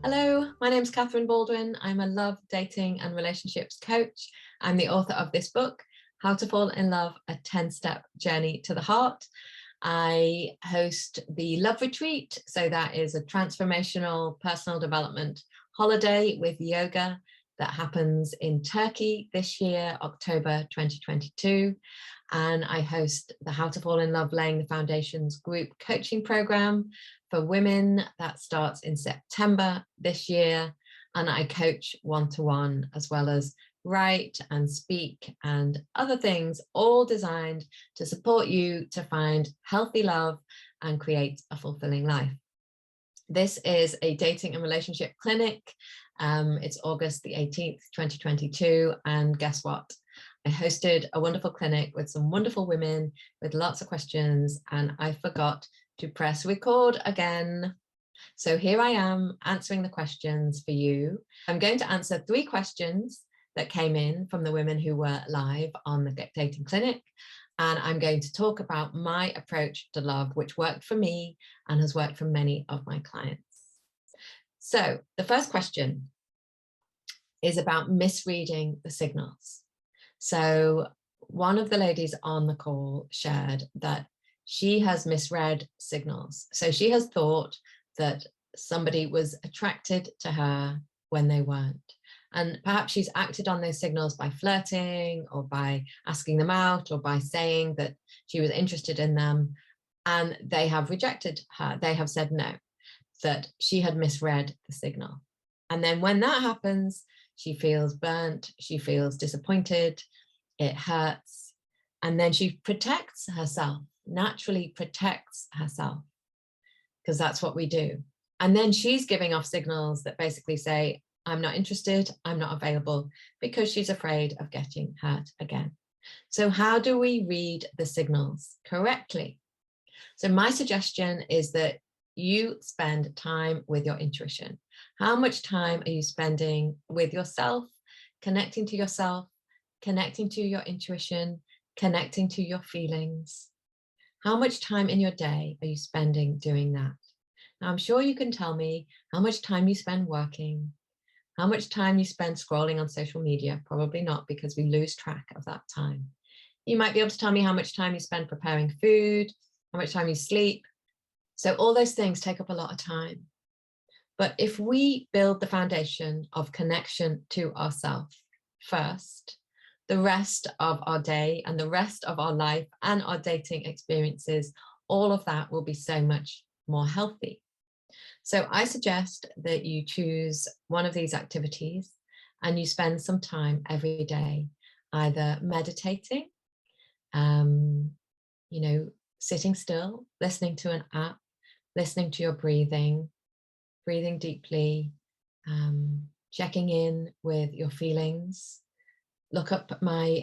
Hello, my name's Catherine Baldwin. I'm a love, dating and relationships coach. I'm the author of this book, How to Fall in Love, a 10-Step Journey to the Heart. I host the Love Retreat. So that is a transformational personal development holiday with yoga that happens in Turkey this year, October 2022. And I host the How to Fall in Love Laying the Foundations group coaching program for women that starts in September this year. And I coach one-to-one as well as write and speak and other things, all designed to support you to find healthy love and create a fulfilling life. This is a dating and relationship clinic. It's August the 18th, 2022. And guess what? I hosted a wonderful clinic with some wonderful women with lots of questions, and I forgot to press record again. So here I am answering the questions for you. I'm going to answer 3 questions that came in from the women who were live on the dating clinic. And I'm going to talk about my approach to love, which worked for me and has worked for many of my clients. So the first question is about misreading the signals. So one of the ladies on the call shared that she has misread signals. So she has thought that somebody was attracted to her when they weren't. And perhaps she's acted on those signals by flirting or by asking them out or by saying that she was interested in them, and they have rejected her. They have said no, that she had misread the signal. And then when that happens, she feels burnt, she feels disappointed, it hurts, and then she protects herself, naturally protects herself, because that's what we do. And then she's giving off signals that basically say, I'm not interested, I'm not available, because she's afraid of getting hurt again. So how do we read the signals correctly? So my suggestion is that you spend time with your intuition. How much time are you spending with yourself, connecting to yourself, connecting to your intuition, connecting to your feelings? How much time in your day are you spending doing that? Now, I'm sure you can tell me how much time you spend working, how much time you spend scrolling on social media. Probably not, because we lose track of that time. You might be able to tell me how much time you spend preparing food, how much time you sleep. So all those things take up a lot of time. But if we build the foundation of connection to ourselves first, the rest of our day and the rest of our life and our dating experiences, all of that will be so much more healthy. So I suggest that you choose one of these activities and you spend some time every day, either meditating, sitting still, listening to an app, listening to your breathing, breathing deeply, checking in with your feelings. Look up my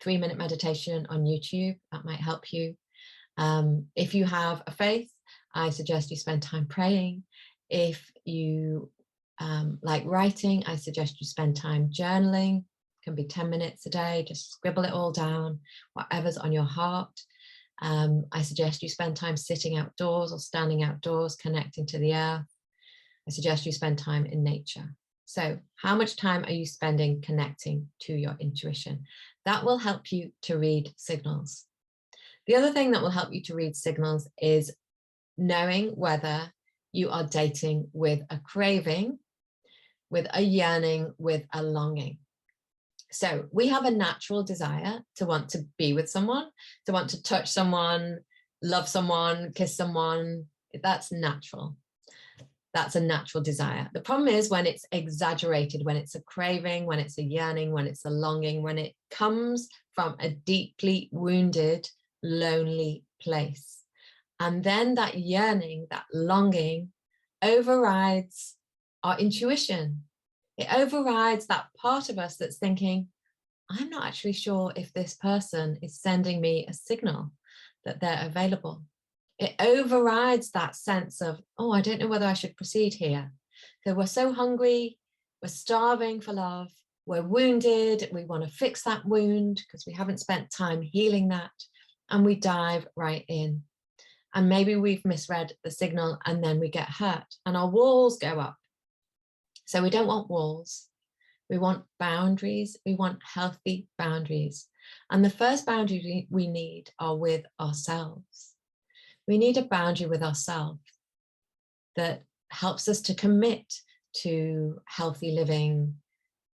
3-minute meditation on YouTube. That might help you. If you have a faith, I suggest you spend time praying. If you like writing, I suggest you spend time journaling. It can be 10 minutes a day. Just scribble it all down, whatever's on your heart. I suggest you spend time sitting outdoors or standing outdoors, connecting to the earth. I suggest you spend time in nature. So how much time are you spending connecting to your intuition? That will help you to read signals. The other thing that will help you to read signals is knowing whether you are dating with a craving, with a yearning, with a longing. So we have a natural desire to want to be with someone, to want to touch someone, love someone, kiss someone. That's natural. That's a natural desire. The problem is when it's exaggerated, when it's a craving, when it's a yearning, when it's a longing, when it comes from a deeply wounded, lonely place. And then that yearning, that longing overrides our intuition. It overrides that part of us that's thinking, I'm not actually sure if this person is sending me a signal that they're available. It overrides that sense of, oh, I don't know whether I should proceed here. So we're so hungry, we're starving for love, we're wounded, we want to fix that wound because we haven't spent time healing that, and we dive right in. And maybe we've misread the signal and then we get hurt and our walls go up. So we don't want walls. We want boundaries. We want healthy boundaries. And the first boundary we need are with ourselves. We need a boundary with ourselves that helps us to commit to healthy living,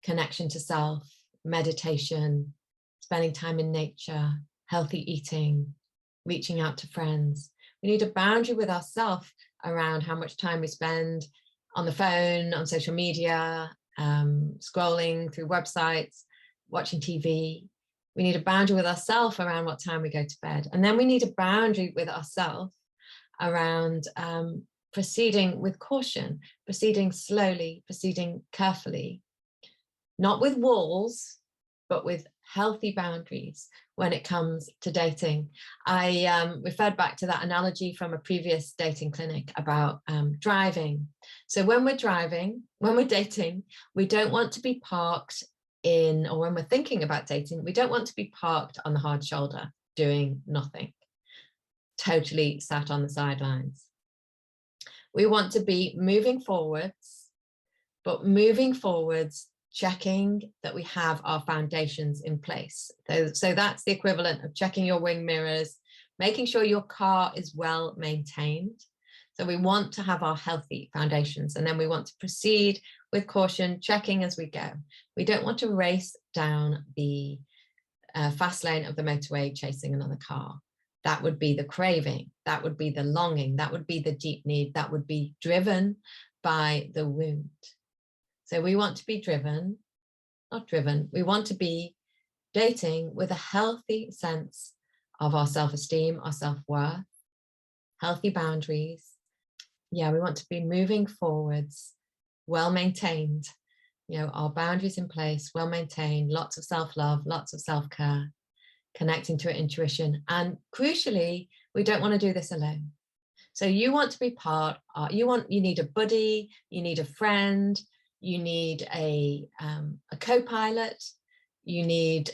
connection to self, meditation, spending time in nature, healthy eating, reaching out to friends. We need a boundary with ourselves around how much time we spend on the phone, on social media, scrolling through websites, watching TV. We need a boundary with ourselves around what time we go to bed. And then we need a boundary with ourselves around proceeding with caution, proceeding slowly, proceeding carefully, not with walls, but with healthy boundaries when it comes to dating. I referred back to that analogy from a previous dating clinic about driving. So when we're driving, when we're dating, we don't want to be parked in, or when we're thinking about dating, we don't want to be parked on the hard shoulder doing nothing, totally sat on the sidelines. We want to be moving forwards, but moving forwards checking that we have our foundations in place. So that's the equivalent of checking your wing mirrors, making sure your car is well maintained. So we want to have our healthy foundations, and then we want to proceed with caution, checking as we go. We don't want to race down the fast lane of the motorway chasing another car. That would be the craving, that would be the longing, that would be the deep need, that would be driven by the wound. So we want to be driven, not driven, we want to be dating with a healthy sense of our self-esteem, our self-worth, healthy boundaries. Yeah, we want to be moving forwards, well-maintained, our boundaries in place, well-maintained, lots of self-love, lots of self-care, connecting to our intuition. And crucially, we don't want to do this alone. So you want to be part, you need a buddy, you need a friend, you need a co-pilot, you need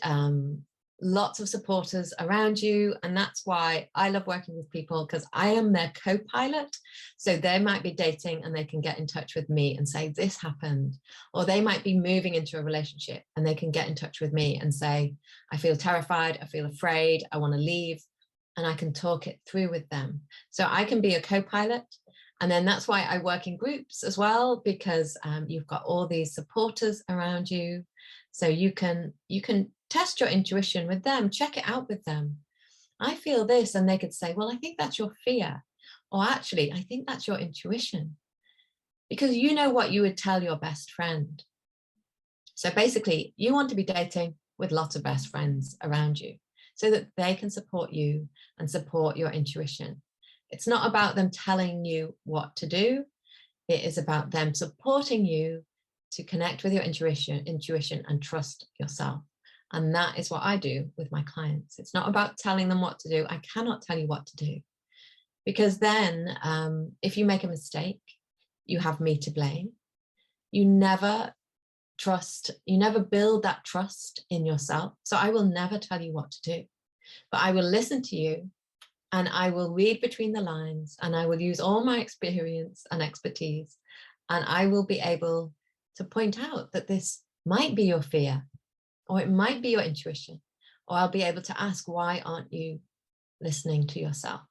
lots of supporters around you. And that's why I love working with people, because I am their co-pilot. So they might be dating and they can get in touch with me and say, this happened. Or they might be moving into a relationship and they can get in touch with me and say, I feel terrified, I feel afraid, I want to leave. And I can talk it through with them. So I can be a co-pilot. And then that's why I work in groups as well, because you've got all these supporters around you. So you can test your intuition with them, check it out with them. I feel this, and they could say, well, I think that's your fear. Or actually, I think that's your intuition. Because you know what you would tell your best friend. So basically, you want to be dating with lots of best friends around you so that they can support you and support your intuition. It's not about them telling you what to do. It is about them supporting you to connect with your intuition and trust yourself. And that is what I do with my clients. It's not about telling them what to do. I cannot tell you what to do. Because then if you make a mistake, you have me to blame. You never build that trust in yourself. So I will never tell you what to do, but I will listen to you. And I will read between the lines, and I will use all my experience and expertise, and I will be able to point out that this might be your fear, or it might be your intuition, or I'll be able to ask, why aren't you listening to yourself?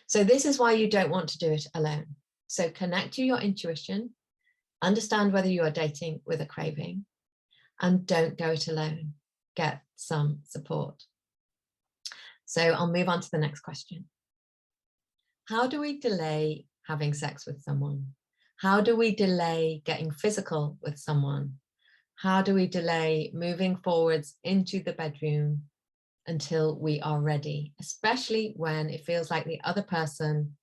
So this is why you don't want to do it alone. So connect to your intuition, understand whether you are dating with a craving, and don't go it alone. Get some support. So I'll move on to the next question. How do we delay having sex with someone? How do we delay getting physical with someone? How do we delay moving forwards into the bedroom until we are ready, especially when it feels like the other person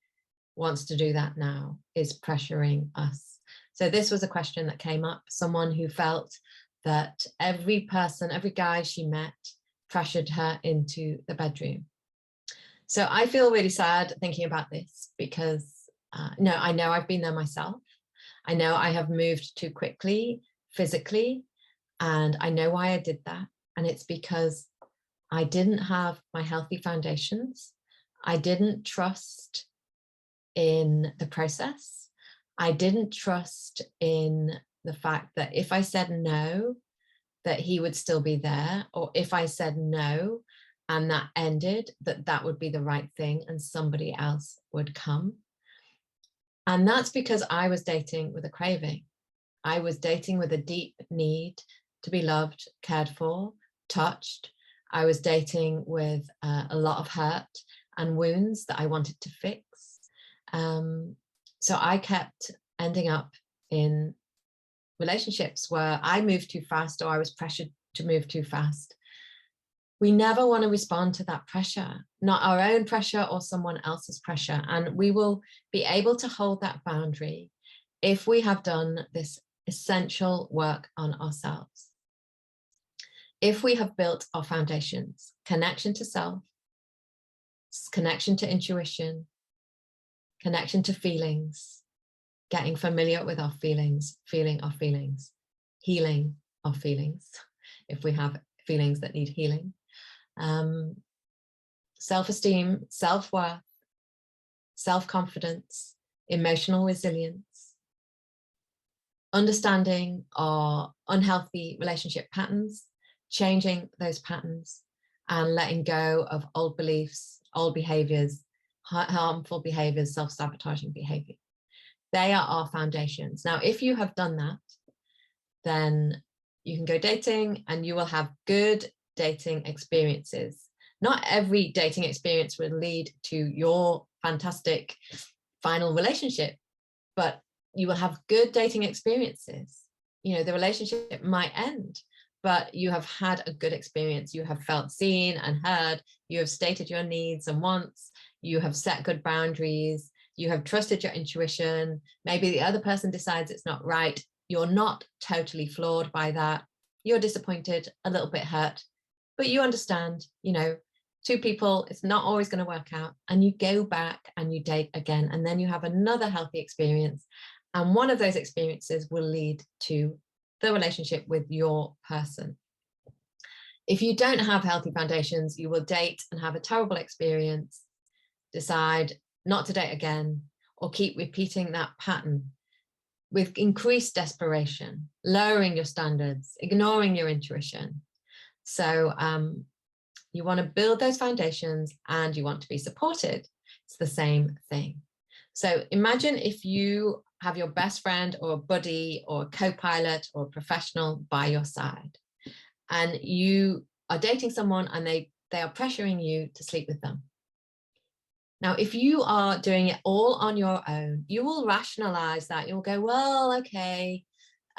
wants to do that now, is pressuring us? So this was a question that came up, someone who felt that every guy she met pressured her into the bedroom. So I feel really sad thinking about this because I know I've been there myself. I know I have moved too quickly physically, and I know why I did that. And it's because I didn't have my healthy foundations. I didn't trust in the process. I didn't trust in the fact that if I said no, that he would still be there, or if I said no and that ended, that would be the right thing and somebody else would come. And that's because I was dating with a craving. I was dating with a deep need to be loved, cared for, touched. I was dating with a lot of hurt and wounds that I wanted to fix. So I kept ending up in relationships where I moved too fast or I was pressured to move too fast. We never want to respond to that pressure, not our own pressure or someone else's pressure. And we will be able to hold that boundary if we have done this essential work on ourselves. If we have built our foundations, connection to self, connection to intuition, connection to feelings, getting familiar with our feelings, feeling our feelings, healing our feelings, if we have feelings that need healing, self-esteem, self-worth, self-confidence, emotional resilience, understanding our unhealthy relationship patterns, changing those patterns, and letting go of old beliefs, old behaviors, harmful behaviors, self-sabotaging behavior. They are our foundations. Now, if you have done that, then you can go dating and you will have good dating experiences. Not every dating experience will lead to your fantastic final relationship, but you will have good dating experiences. You know, the relationship might end, but you have had a good experience. You have felt seen and heard. You have stated your needs and wants. You have set good boundaries. You have trusted your intuition. Maybe the other person decides it's not right. You're not totally flawed by that. You're disappointed, a little bit hurt, but you understand, you know, two people, it's not always going to work out. And you go back and you date again, and then you have another healthy experience. And one of those experiences will lead to the relationship with your person. If you don't have healthy foundations, you will date and have a terrible experience, decide not to date again, or keep repeating that pattern with increased desperation, lowering your standards, ignoring your intuition. So you want to build those foundations and you want to be supported. It's the same thing. So imagine if you have your best friend or a buddy or a co-pilot or a professional by your side, and you are dating someone and they are pressuring you to sleep with them. Now, if you are doing it all on your own, you will rationalize that. You'll go, well, okay,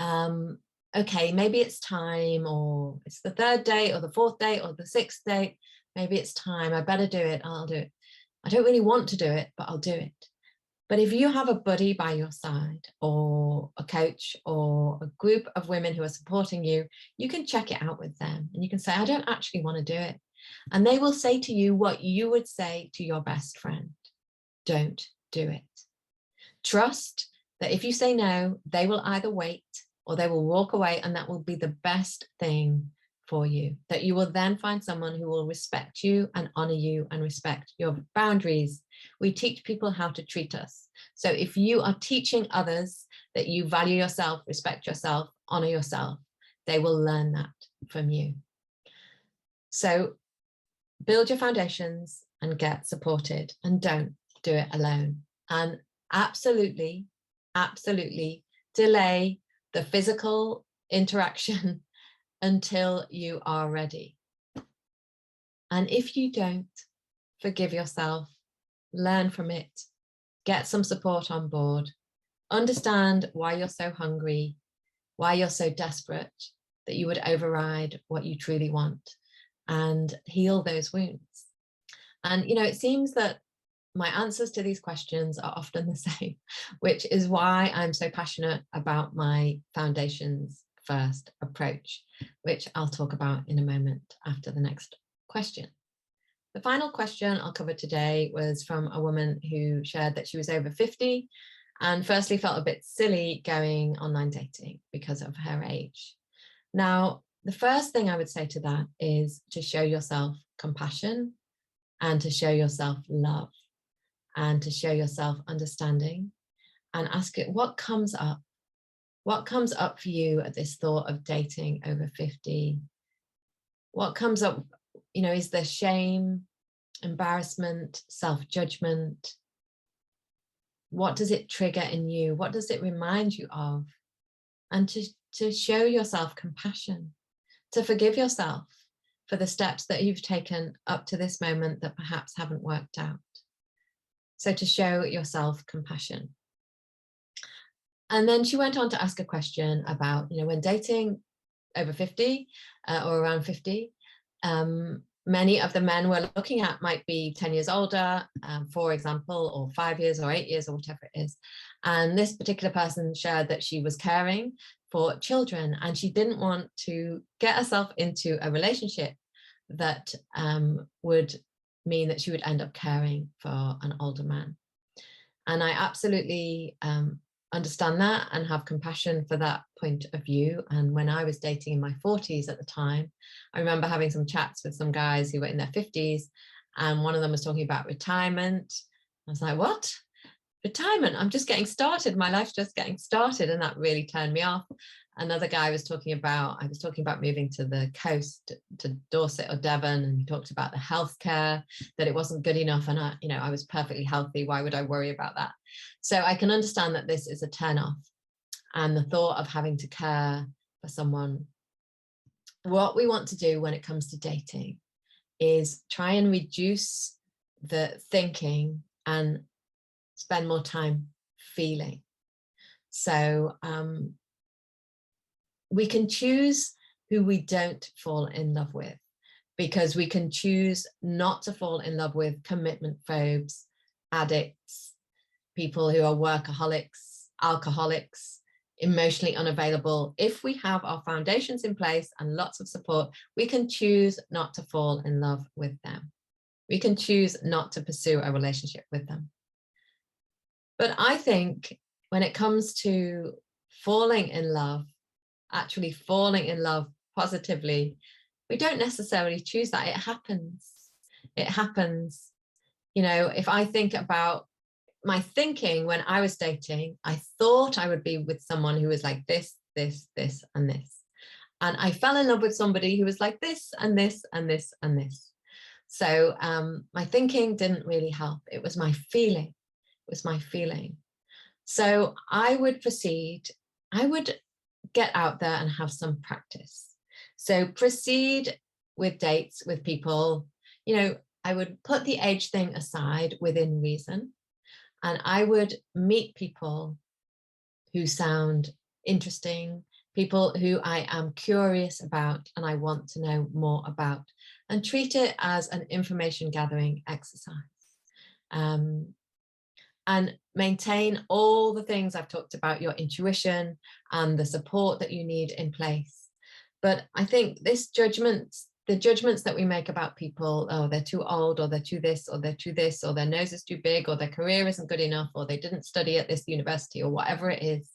maybe it's time, or it's the third date or the fourth date or the sixth date. Maybe it's time. I better do it. I'll do it. I don't really want to do it, but I'll do it. But if you have a buddy by your side or a coach or a group of women who are supporting you, you can check it out with them and you can say, I don't actually want to do it. And they will say to you what you would say to your best friend. Don't do it. Trust that if you say no, they will either wait or they will walk away, and that will be the best thing for you. That you will then find someone who will respect you and honor you and respect your boundaries. We teach people how to treat us. So if you are teaching others that you value yourself, respect yourself, honor yourself, they will learn that from you. So build your foundations and get supported, and don't do it alone. And absolutely, absolutely delay the physical interaction until you are ready. And if you don't, forgive yourself, learn from it, get some support on board, understand why you're so hungry, why you're so desperate that you would override what you truly want, and heal those wounds. And, you know, it seems that my answers to these questions are often the same, which is why I'm so passionate about my foundations first approach, which I'll talk about in a moment after the next question. The final question I'll cover today was from a woman who shared that she was over 50 and firstly felt a bit silly going online dating because of her age. Now, the first thing I would say to that is to show yourself compassion and to show yourself love. and to show yourself understanding, and ask it, what comes up? What comes up for you at this thought of dating over 50? What comes up, is there shame, embarrassment, self-judgment? What does it trigger in you? What does it remind you of? And to show yourself compassion, to forgive yourself for the steps that you've taken up to this moment that perhaps haven't worked out. So to show yourself compassion. And then she went on to ask a question about, when dating over 50 or around 50, many of the men we're looking at might be 10 years older, for example, or 5 years or 8 years or whatever it is. And this particular person shared that she was caring for children, and she didn't want to get herself into a relationship that would mean that she would end up caring for an older man. And I absolutely understand that and have compassion for that point of view. And when I was dating in my 40s at the time, I remember having some chats with some guys who were in their 50s, and one of them was talking about retirement. I was like, what? Retirement? I'm just getting started. My life's just getting started. And that really turned me off. Another guy was talking about moving to the coast, to Dorset or Devon, and he talked about the healthcare, that it wasn't good enough. And I was perfectly healthy. Why would I worry about that? So I can understand that this is a turn-off, and the thought of having to care for someone. What we want to do when it comes to dating is try and reduce the thinking and spend more time feeling. So we can choose who we don't fall in love with, because we can choose not to fall in love with commitment phobes, addicts, people who are workaholics, alcoholics, emotionally unavailable. If we have our foundations in place and lots of support, we can choose not to fall in love with them. We can choose not to pursue a relationship with them. But I think when it comes to falling in love, actually falling in love positively, we don't necessarily choose that. It happens. It happens. If I think about my thinking when I was dating, I thought I would be with someone who was like this, this, this, and this. And I fell in love with somebody who was like this, and this, and this, and this. So my thinking didn't really help. It was my feeling. It was my feeling. So I would get out there and have some practice. So proceed with dates with people. I would put the age thing aside within reason, and I would meet people who sound interesting, people who I am curious about and I want to know more about, and treat it as an information gathering exercise. And maintain all the things I've talked about, your intuition and the support that you need in place. But I think the judgments that we make about people, oh, they're too old, or they're too this, or they're too this, or their nose is too big, or their career isn't good enough, or they didn't study at this university, or whatever it is,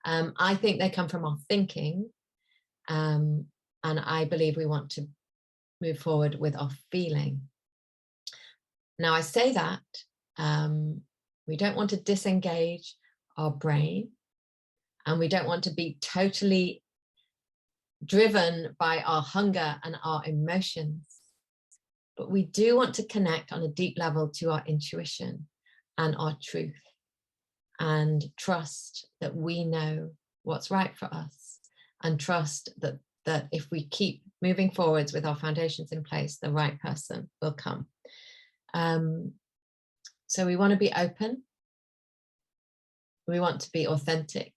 I think they come from our thinking. And I believe we want to move forward with our feeling. Now, I say that, we don't want to disengage our brain, and we don't want to be totally driven by our hunger and our emotions. But we do want to connect on a deep level to our intuition and our truth, and trust that we know what's right for us, and trust that if we keep moving forwards with our foundations in place, the right person will come. So we want to be open. We want to be authentic.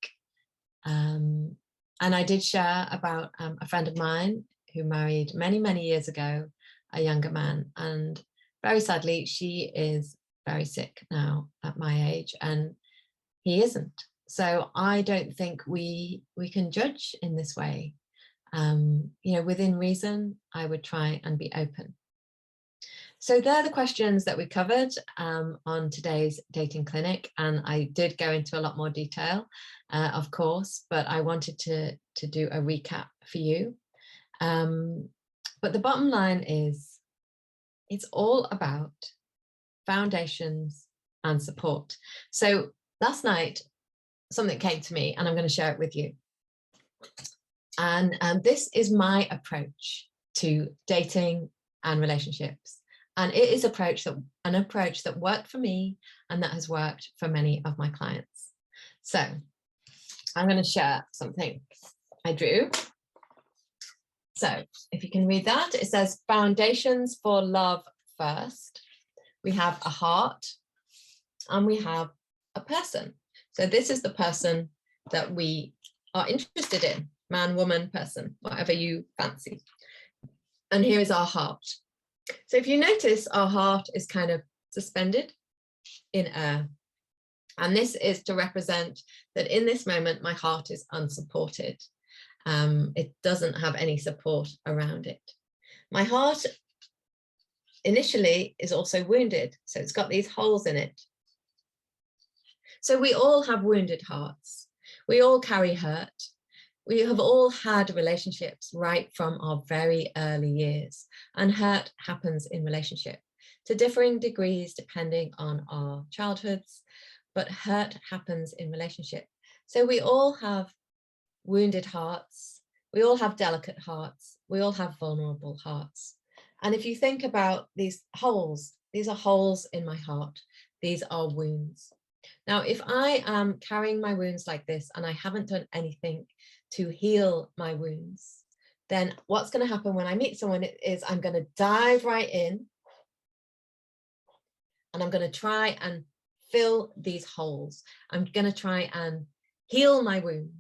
And I did share about a friend of mine who married many, many years ago, a younger man. And very sadly, she is very sick now at my age, and he isn't. So I don't think we can judge in this way. Within reason, I would try and be open. So they're the questions that we covered on today's dating clinic, and I did go into a lot more detail, of course, but I wanted to do a recap for you. But the bottom line is, it's all about foundations and support. So last night, something came to me and I'm going to share it with you. And this is my approach to dating and relationships. And it is an approach that worked for me and that has worked for many of my clients. So I'm going to share something I drew. So if you can read that, it says foundations for love first. We have a heart and we have a person. So this is the person that we are interested in, man, woman, person, whatever you fancy. And here is our heart. So if you notice, our heart is kind of suspended in air. And this is to represent that in this moment, my heart is unsupported. It doesn't have any support around it. My heart initially is also wounded. So it's got these holes in it. So we all have wounded hearts. We all carry hurt. We have all had relationships right from our very early years, and hurt happens in relationship to differing degrees depending on our childhoods, but hurt happens in relationship. So we all have wounded hearts. We all have delicate hearts. We all have vulnerable hearts. And if you think about these holes, these are holes in my heart. These are wounds. Now, if I am carrying my wounds like this and I haven't done anything to heal my wounds, then what's going to happen when I meet someone is I'm going to dive right in and I'm going to try and fill these holes. I'm going to try and heal my wounds.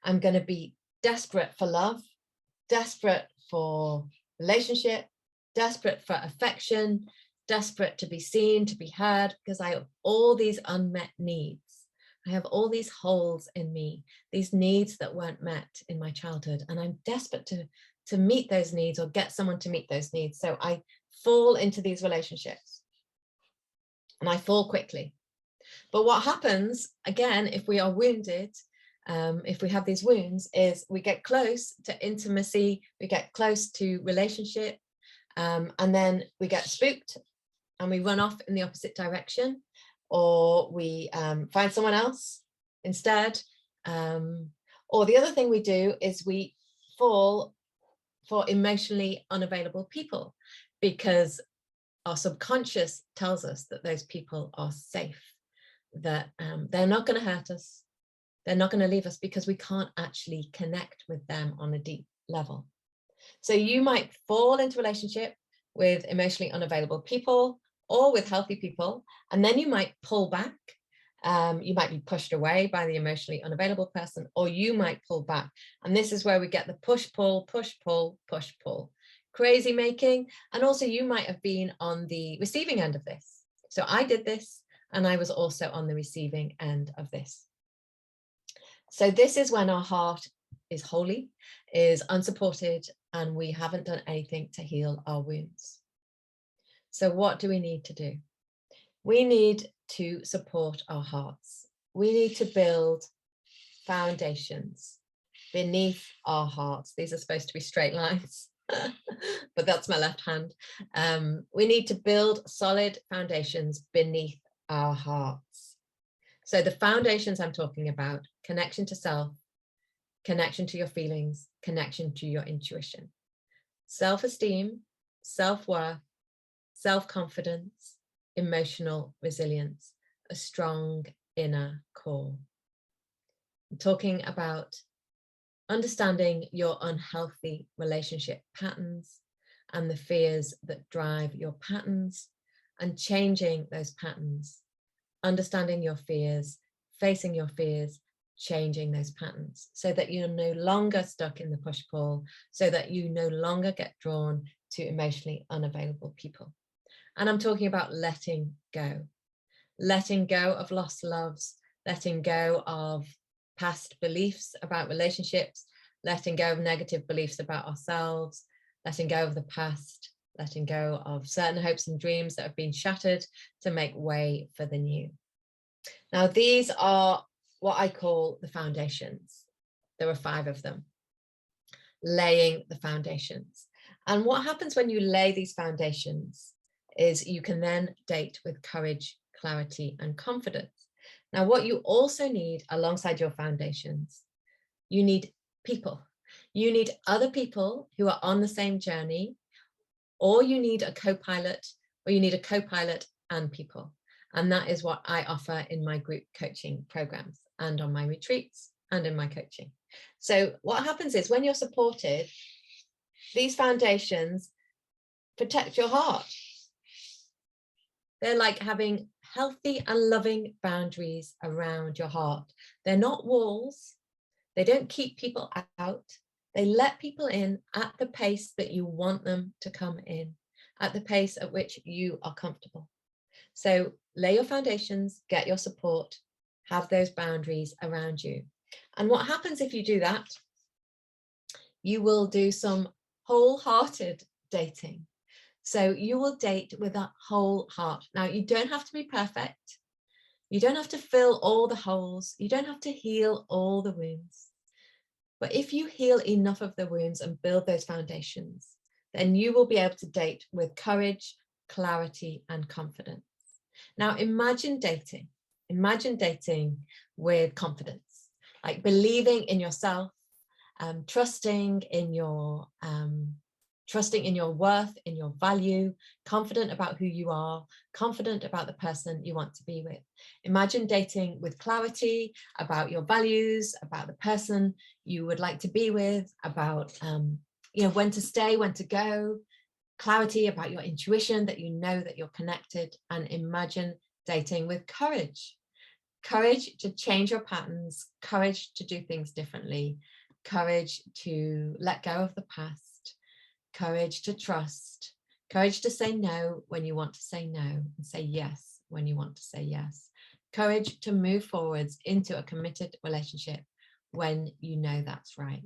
I'm going to be desperate for love, desperate for relationship, desperate for affection, desperate to be seen, to be heard, because I have all these unmet needs. I have all these holes in me, these needs that weren't met in my childhood, and I'm desperate to meet those needs or get someone to meet those needs. So I fall into these relationships and I fall quickly. But what happens, again, if we are wounded, if we have these wounds, is we get close to intimacy, we get close to relationship, and then we get spooked and we run off in the opposite direction, or we find someone else instead. Or the other thing we do is we fall for emotionally unavailable people because our subconscious tells us that those people are safe, that they're not going to hurt us, they're not going to leave us, because we can't actually connect with them on a deep level. So you might fall into a relationship with emotionally unavailable people or with healthy people, and then you might pull back. You might be pushed away by the emotionally unavailable person, or you might pull back. And this is where we get the push, pull, push, pull, push, pull, crazy making. And also you might have been on the receiving end of this. So I did this, and I was also on the receiving end of this. So this is when our heart is holy, is unsupported, and we haven't done anything to heal our wounds. So what do we need to do? We need to support our hearts. We need to build foundations beneath our hearts. These are supposed to be straight lines, but that's my left hand. We need to build solid foundations beneath our hearts. So the foundations I'm talking about: connection to self, connection to your feelings, connection to your intuition, self-esteem, self-worth, self-confidence, emotional resilience, a strong inner core. I'm talking about understanding your unhealthy relationship patterns and the fears that drive your patterns, and changing those patterns, understanding your fears, facing your fears, changing those patterns so that you're no longer stuck in the push-pull, so that you no longer get drawn to emotionally unavailable people. And I'm talking about letting go of lost loves, letting go of past beliefs about relationships, letting go of negative beliefs about ourselves, letting go of the past, letting go of certain hopes and dreams that have been shattered to make way for the new. Now, these are what I call the foundations. There are 5 of them. Laying the foundations. And what happens when you lay these foundations is you can then date with courage, clarity, and confidence. Now, what you also need alongside your foundations, you need people. You need other people who are on the same journey, or you need a co-pilot, or you need a co-pilot and people. And that is what I offer in my group coaching programs and on my retreats and in my coaching. So what happens is when you're supported, these foundations protect your heart. They're like having healthy and loving boundaries around your heart. They're not walls. They don't keep people out. They let people in at the pace that you want them to come in, at the pace at which you are comfortable. So lay your foundations, get your support, have those boundaries around you. And what happens if you do that? You will do some wholehearted dating. So you will date with a whole heart. Now, you don't have to be perfect. You don't have to fill all the holes. You don't have to heal all the wounds. But if you heal enough of the wounds and build those foundations, then you will be able to date with courage, clarity, and confidence. Now, imagine dating with confidence, like believing in yourself, trusting in your worth, in your value, confident about who you are, confident about the person you want to be with. Imagine dating with clarity about your values, about the person you would like to be with, about when to stay, when to go, clarity about your intuition, that you know that you're connected, and imagine dating with courage. Courage to change your patterns, courage to do things differently, courage to let go of the past, courage to trust, courage to say no when you want to say no, and say yes when you want to say yes, courage to move forwards into a committed relationship when you know that's right.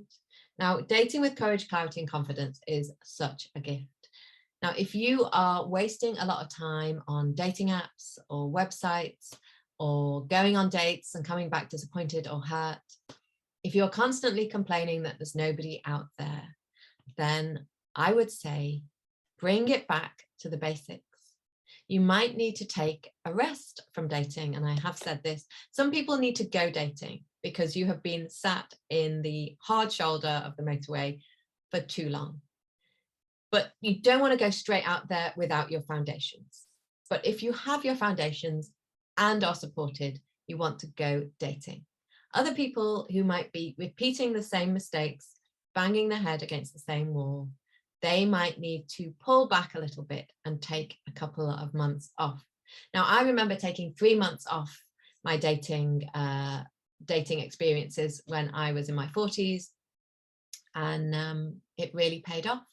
Now, dating with courage, clarity, and confidence is such a gift. Now, if you are wasting a lot of time on dating apps or websites, or going on dates and coming back disappointed or hurt, if you're constantly complaining that there's nobody out there, then I would say bring it back to the basics. You might need to take a rest from dating. And I have said this, some people need to go dating because you have been sat in the hard shoulder of the motorway for too long. But you don't want to go straight out there without your foundations. But if you have your foundations and are supported, you want to go dating. Other people who might be repeating the same mistakes, banging their head against the same wall, they might need to pull back a little bit and take a couple of months off. Now, I remember taking 3 months off my dating experiences when I was in my 40s, and it really paid off.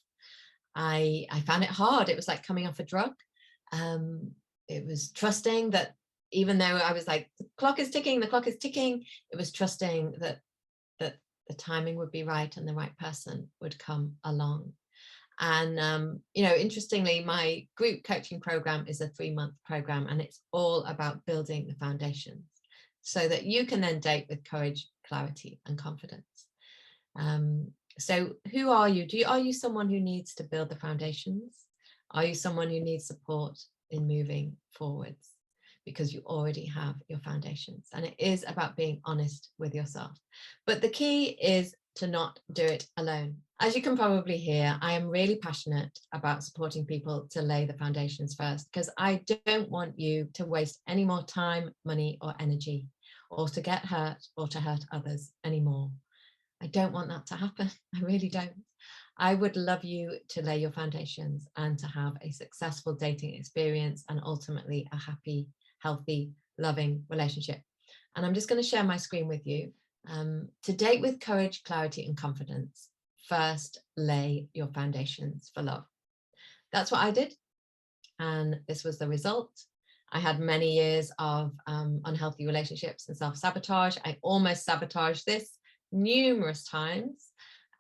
I found it hard. It was like coming off a drug. It was trusting that even though I was like, the clock is ticking, it was trusting that the timing would be right and the right person would come along. And, interestingly, my group coaching program is a 3-month program, and it's all about building the foundations so that you can then date with courage, clarity, and confidence. So who are you? Are you someone who needs to build the foundations? Are you someone who needs support in moving forwards? Because you already have your foundations, and it is about being honest with yourself. But the key is to not do it alone. As you can probably hear, I am really passionate about supporting people to lay the foundations first, because I don't want you to waste any more time, money, or energy, or to get hurt or to hurt others anymore. I don't want that to happen. I really don't. I would love you to lay your foundations and to have a successful dating experience and ultimately a happy, healthy, loving relationship. And I'm just going to share my screen with you. To date with courage, clarity, and confidence, first lay your foundations for love. That's what I did. And this was the result. I had many years of unhealthy relationships and self-sabotage. I almost sabotaged this numerous times.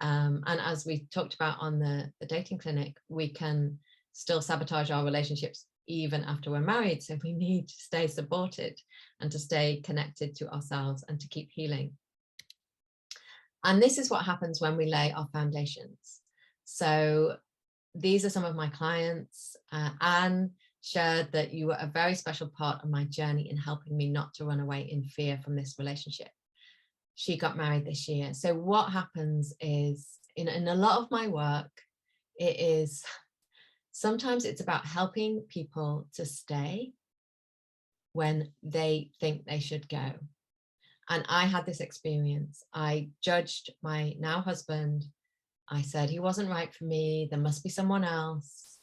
And as we talked about on the dating clinic, we can still sabotage our relationships even after we're married. So we need to stay supported and to stay connected to ourselves and to keep healing. And this is what happens when we lay our foundations. So these are some of my clients. Anne, shared that you were a very special part of my journey in helping me not to run away in fear from this relationship. She got married this year. So what happens is, in a lot of my work, it is sometimes it's about helping people to stay when they think they should go. And I had this experience. I judged my now husband. I said, he wasn't right for me. There must be someone else.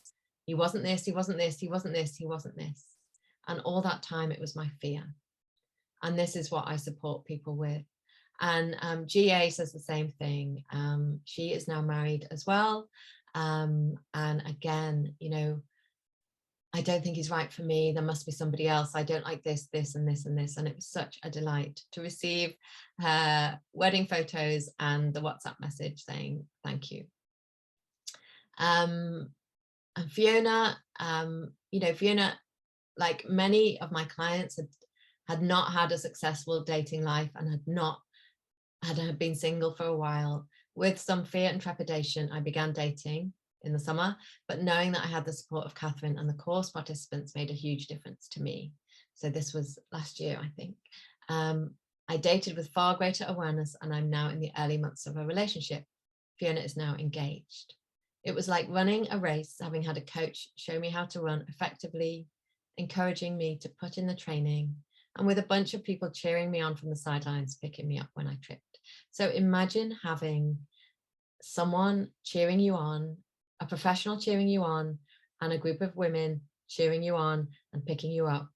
He wasn't this, he wasn't this, he wasn't this, he wasn't this. And all that time, it was my fear. And this is what I support people with. And GA says the same thing. She is now married as well. And again, you know, I don't think he's right for me. There must be somebody else. I don't like this, this, and this, and this. And it was such a delight to receive her wedding photos and the WhatsApp message saying thank you. And Fiona, you know, Fiona, like many of my clients, had not had a successful dating life and had been single for a while. With some fear and trepidation, I began dating in the summer, but knowing that I had the support of Catherine and the course participants made a huge difference to me. So this was last year, I think. I dated with far greater awareness, and I'm now in the early months of a relationship. Fiona is now engaged. It was like running a race, having had a coach show me how to run effectively, encouraging me to put in the training, and with a bunch of people cheering me on from the sidelines, picking me up when I tripped. So imagine having someone cheering you on, a professional cheering you on, and a group of women cheering you on and picking you up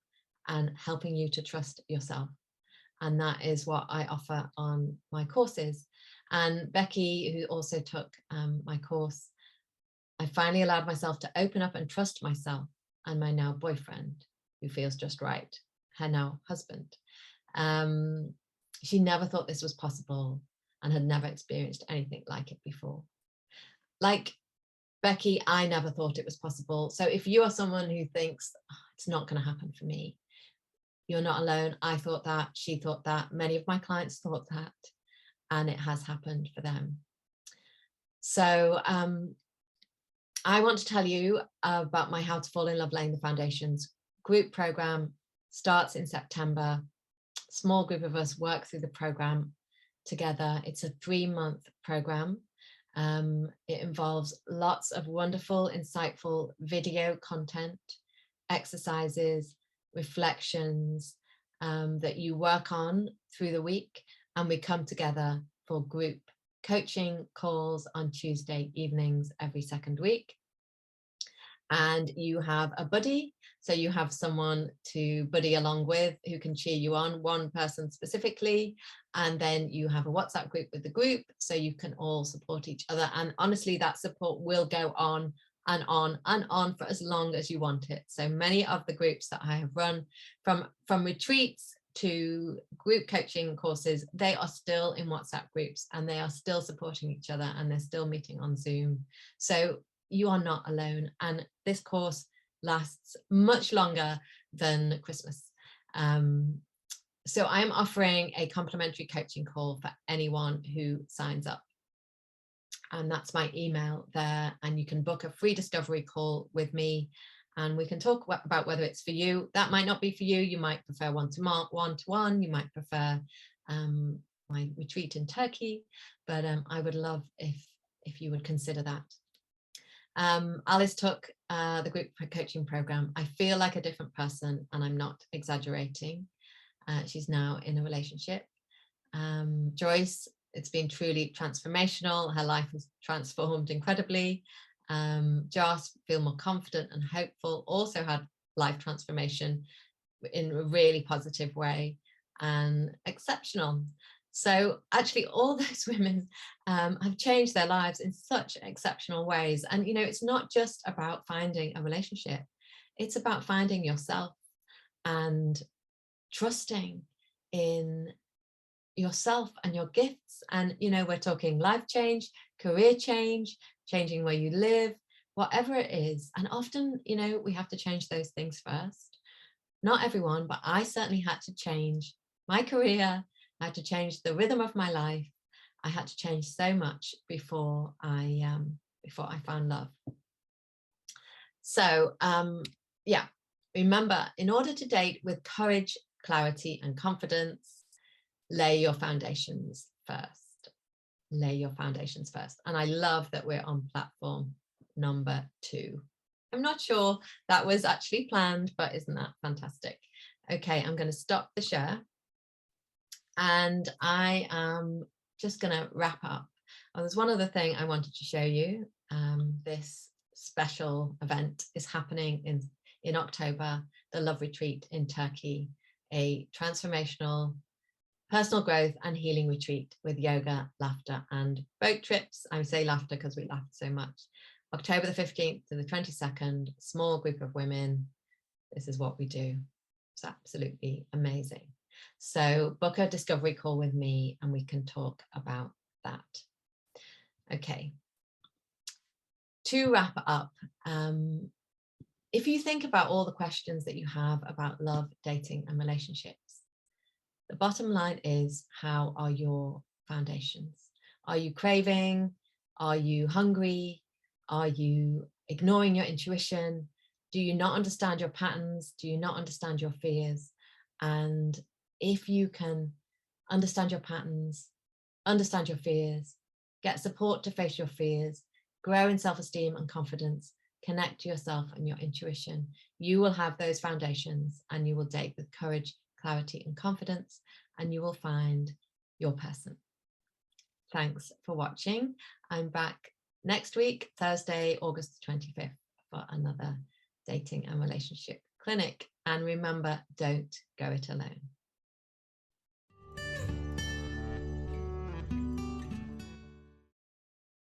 and helping you to trust yourself. And that is what I offer on my courses. And Becky, who also took my course, I finally allowed myself to open up and trust myself and my now boyfriend, who feels just right, her now husband. She never thought this was possible and had never experienced anything like it before. Like Becky, I never thought it was possible. So if you are someone who thinks, oh, it's not going to happen for me, you're not alone. I thought that, she thought that, many of my clients thought that, and it has happened for them. So I want to tell you about my How to Fall in Love Laying the Foundations group program. Starts in September. Small group of us work through the program together. It's a 3-month program. It involves lots of wonderful, insightful video content, exercises, reflections that you work on through the week, and we come together for group coaching calls on Tuesday evenings every second week. And you have a buddy, so you have someone to buddy along with who can cheer you on, one person specifically, and then you have a WhatsApp group with the group, so you can all support each other. And honestly, that support will go on and on and on for as long as you want it. So many of the groups that I have run, from retreats to group coaching courses, they are still in WhatsApp groups, and they are still supporting each other, and they're still meeting on Zoom. So you are not alone, and this course lasts much longer than Christmas. So I'm offering a complimentary coaching call for anyone who signs up, and that's my email there, and you can book a free discovery call with me, and we can talk about whether it's for you. That might not be for you. You might prefer one-to-one. You might prefer my retreat in Turkey, but I would love if you would consider that. Alice took the group coaching program. I feel like a different person, and I'm not exaggerating. She's now in a relationship. Joyce, it's been truly transformational. Her life has transformed incredibly. Joss, feel more confident and hopeful, also had life transformation in a really positive way, and exceptional. So actually all those women have changed their lives in such exceptional ways. And, you know, it's not just about finding a relationship. It's about finding yourself and trusting in yourself and your gifts. And, you know, we're talking life change, career change, changing where you live, whatever it is. And often, you know, we have to change those things first. Not everyone, but I certainly had to change my career. I had to change the rhythm of my life. I had to change so much before I found love. So yeah, Remember, in order to date with courage, clarity, and confidence, lay your foundations first. Lay your foundations first. And I love that we're on platform number 2. I'm not sure that was actually planned, but isn't that fantastic? Okay, I'm going to stop the share. And I am just going to wrap up. Oh, there's one other thing I wanted to show you. This special event is happening in October, the Love Retreat in Turkey, a transformational personal growth and healing retreat with yoga, laughter, and boat trips. I say laughter because we laughed so much. October the 15th to the 22nd, small group of women. This is what we do. It's absolutely amazing. So book a discovery call with me and we can talk about that. Okay. To wrap up, if you think about all the questions that you have about love, dating, and relationships, the bottom line is, how are your foundations? Are you craving? Are you hungry? Are you ignoring your intuition? Do you not understand your patterns? Do you not understand your fears? And if you can understand your patterns, understand your fears, get support to face your fears, grow in self-esteem and confidence, connect to yourself and your intuition, you will have those foundations and you will date with courage, clarity, and confidence, and you will find your person. Thanks for watching. I'm back next week, Thursday, August 25th, for another dating and relationship clinic. And remember, don't go it alone.